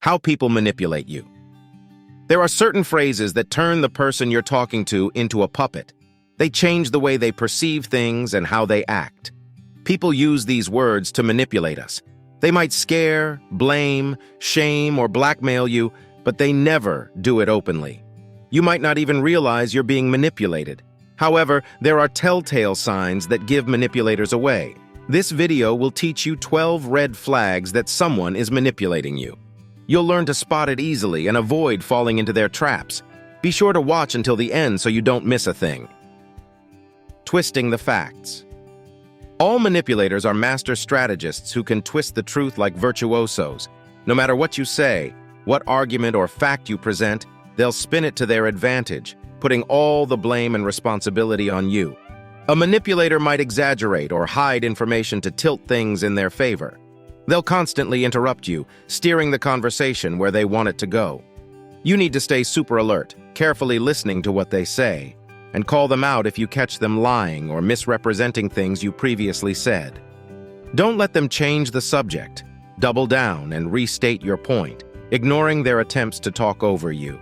How people manipulate you. There are certain phrases that turn the person you're talking to into a puppet. They change the way they perceive things and how they act. People use these words to manipulate us. They might scare, blame, shame, or blackmail you, but they never do it openly. You might not even realize you're being manipulated. However, there are telltale signs that give manipulators away. This video will teach you 12 red flags that someone is manipulating you. You'll learn to spot it easily and avoid falling into their traps. Be sure to watch until the end so you don't miss a thing. Twisting the facts. All manipulators are master strategists who can twist the truth like virtuosos. No matter what you say, what argument or fact you present, they'll spin it to their advantage, putting all the blame and responsibility on you. A manipulator might exaggerate or hide information to tilt things in their favor. They'll constantly interrupt you, steering the conversation where they want it to go. You need to stay super alert, carefully listening to what they say, and call them out if you catch them lying or misrepresenting things you previously said. Don't let them change the subject. Double down and restate your point, ignoring their attempts to talk over you.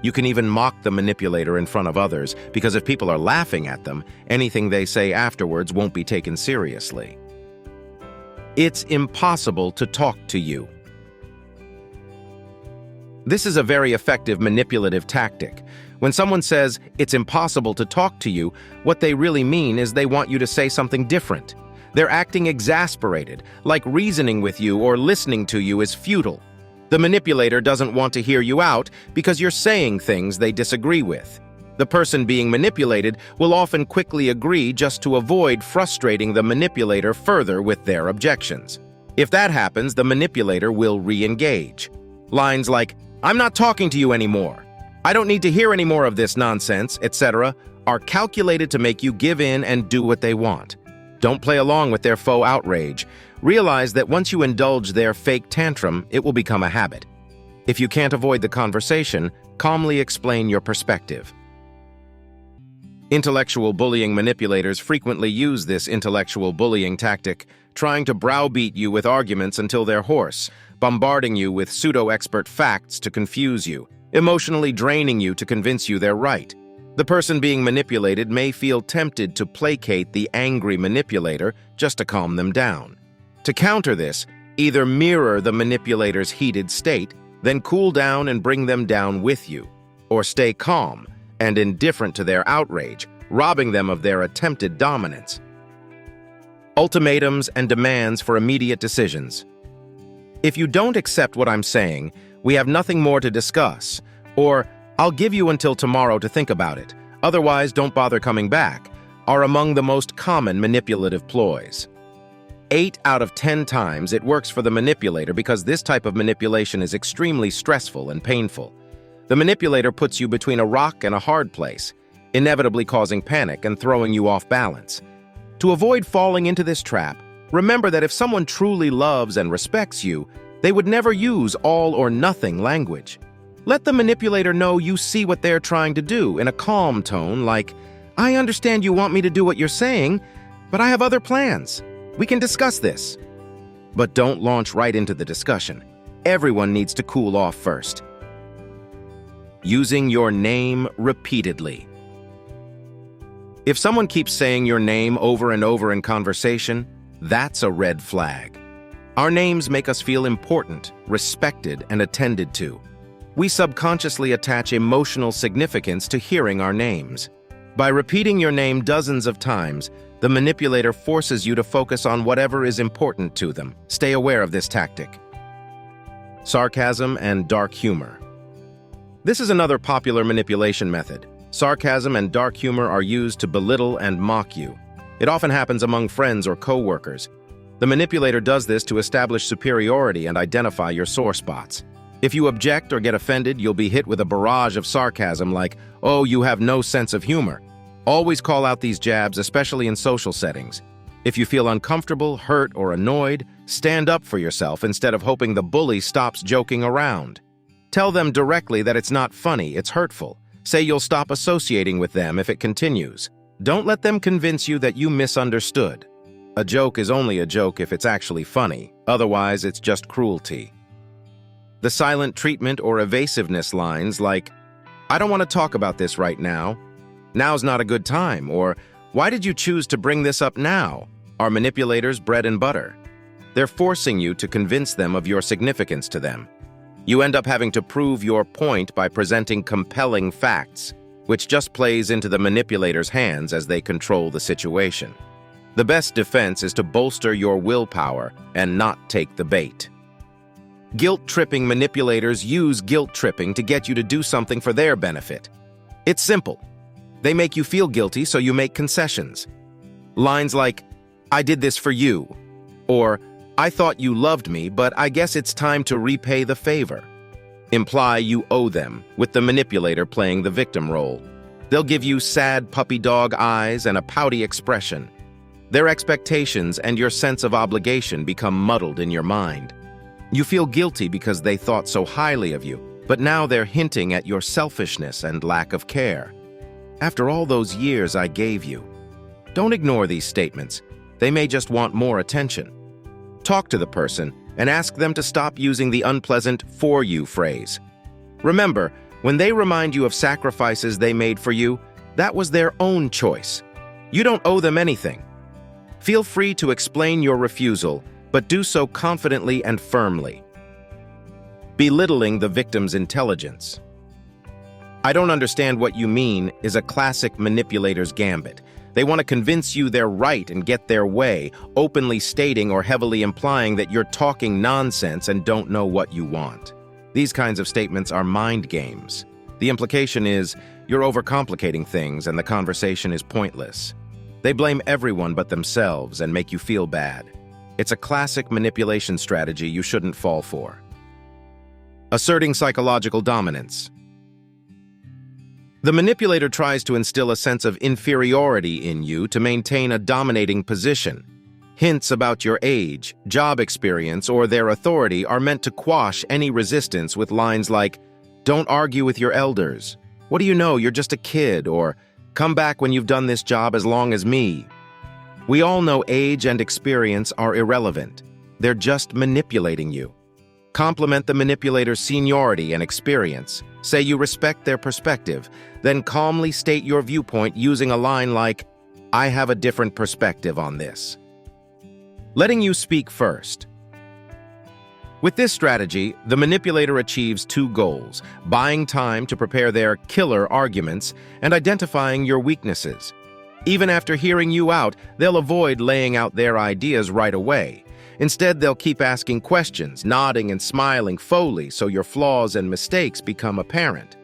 You can even mock the manipulator in front of others, because if people are laughing at them, anything they say afterwards won't be taken seriously. It's impossible to talk to you. This is a very effective manipulative tactic. When someone says, "It's impossible to talk to you," what they really mean is they want you to say something different. They're acting exasperated, like reasoning with you or listening to you is futile. The manipulator doesn't want to hear you out because you're saying things they disagree with. The person being manipulated will often quickly agree just to avoid frustrating the manipulator further with their objections. If that happens, the manipulator will re-engage. Lines like, "I'm not talking to you anymore," "I don't need to hear any more of this nonsense," etc., are calculated to make you give in and do what they want. Don't play along with their faux outrage. Realize that once you indulge their fake tantrum, it will become a habit. If you can't avoid the conversation, calmly explain your perspective. Intellectual bullying manipulators frequently use this intellectual bullying tactic, trying to browbeat you with arguments until they're hoarse, bombarding you with pseudo-expert facts to confuse you, emotionally draining you to convince you they're right. The person being manipulated may feel tempted to placate the angry manipulator just to calm them down. To counter this, either mirror the manipulator's heated state, then cool down and bring them down with you, or stay calm and indifferent to their outrage, robbing them of their attempted dominance. Ultimatums and demands for immediate decisions. If you don't accept what I'm saying, we have nothing more to discuss, or "I'll give you until tomorrow to think about it, otherwise don't bother coming back," are among the most common manipulative ploys. 8 out of 10 times it works for the manipulator because this type of manipulation is extremely stressful and painful. The manipulator puts you between a rock and a hard place, inevitably causing panic and throwing you off balance. To avoid falling into this trap, remember that if someone truly loves and respects you, they would never use all or nothing language. Let the manipulator know you see what they're trying to do in a calm tone, like, "I understand you want me to do what you're saying, but I have other plans. We can discuss this." But don't launch right into the discussion. Everyone needs to cool off first. Using your name repeatedly. If someone keeps saying your name over and over in conversation, that's a red flag. Our names make us feel important, respected, and attended to. We subconsciously attach emotional significance to hearing our names. By repeating your name dozens of times, the manipulator forces you to focus on whatever is important to them. Stay aware of this tactic. Sarcasm and dark humor. This is another popular manipulation method. Sarcasm and dark humor are used to belittle and mock you. It often happens among friends or coworkers. The manipulator does this to establish superiority and identify your sore spots. If you object or get offended, you'll be hit with a barrage of sarcasm like, "Oh, you have no sense of humor." Always call out these jabs, especially in social settings. If you feel uncomfortable, hurt, or annoyed, stand up for yourself instead of hoping the bully stops joking around. Tell them directly that it's not funny, it's hurtful. Say you'll stop associating with them if it continues. Don't let them convince you that you misunderstood. A joke is only a joke if it's actually funny, otherwise it's just cruelty. The silent treatment or evasiveness lines like, "I don't want to talk about this right now," "Now's not a good time," or "Why did you choose to bring this up now?" are manipulators' bread and butter. They're forcing you to convince them of your significance to them. You end up having to prove your point by presenting compelling facts, which just plays into the manipulator's hands as they control the situation. The best defense is to bolster your willpower and not take the bait. Guilt-tripping manipulators use guilt-tripping to get you to do something for their benefit. It's simple. They make you feel guilty, so you make concessions. Lines like, "I did this for you," or "I thought you loved me, but I guess it's time to repay the favor," imply you owe them, with the manipulator playing the victim role. They'll give you sad puppy dog eyes and a pouty expression. Their expectations and your sense of obligation become muddled in your mind. You feel guilty because they thought so highly of you, but now they're hinting at your selfishness and lack of care. "After all those years I gave you." Don't ignore these statements. They may just want more attention. Talk to the person and ask them to stop using the unpleasant "for you" phrase. Remember, when they remind you of sacrifices they made for you, that was their own choice. You don't owe them anything. Feel free to explain your refusal, but do so confidently and firmly. Belittling the victim's intelligence. "I don't understand what you mean" is a classic manipulator's gambit. They want to convince you they're right and get their way, openly stating or heavily implying that you're talking nonsense and don't know what you want. These kinds of statements are mind games. The implication is you're overcomplicating things and the conversation is pointless. They blame everyone but themselves and make you feel bad. It's a classic manipulation strategy you shouldn't fall for. Asserting psychological dominance. The manipulator tries to instill a sense of inferiority in you to maintain a dominating position. Hints about your age, job experience, or their authority are meant to quash any resistance with lines like, "Don't argue with your elders," "What do you know, you're just a kid," or "Come back when you've done this job as long as me." We all know age and experience are irrelevant. They're just manipulating you. Compliment the manipulator's seniority and experience. Say you respect their perspective, then calmly state your viewpoint using a line like, "I have a different perspective on this." Letting you speak first. With this strategy, the manipulator achieves two goals: buying time to prepare their killer arguments and identifying your weaknesses. Even after hearing you out, they'll avoid laying out their ideas right away. Instead, they'll keep asking questions, nodding and smiling fully so your flaws and mistakes become apparent.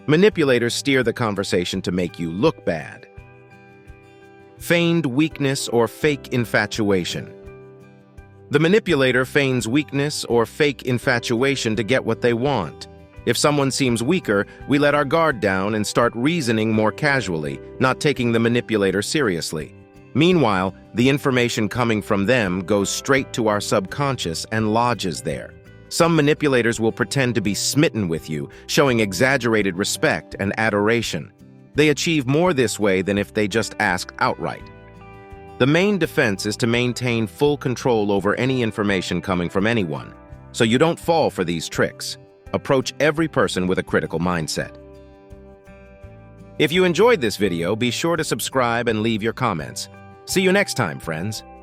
Manipulators steer the conversation to make you look bad. Feigned weakness or fake infatuation. The manipulator feigns weakness or fake infatuation to get what they want. If someone seems weaker, we let our guard down and start reasoning more casually, not taking the manipulator seriously. Meanwhile, the information coming from them goes straight to our subconscious and lodges there. Some manipulators will pretend to be smitten with you, showing exaggerated respect and adoration. They achieve more this way than if they just asked outright. The main defense is to maintain full control over any information coming from anyone, so you don't fall for these tricks. Approach every person with a critical mindset. If you enjoyed this video, be sure to subscribe and leave your comments. See you next time, friends.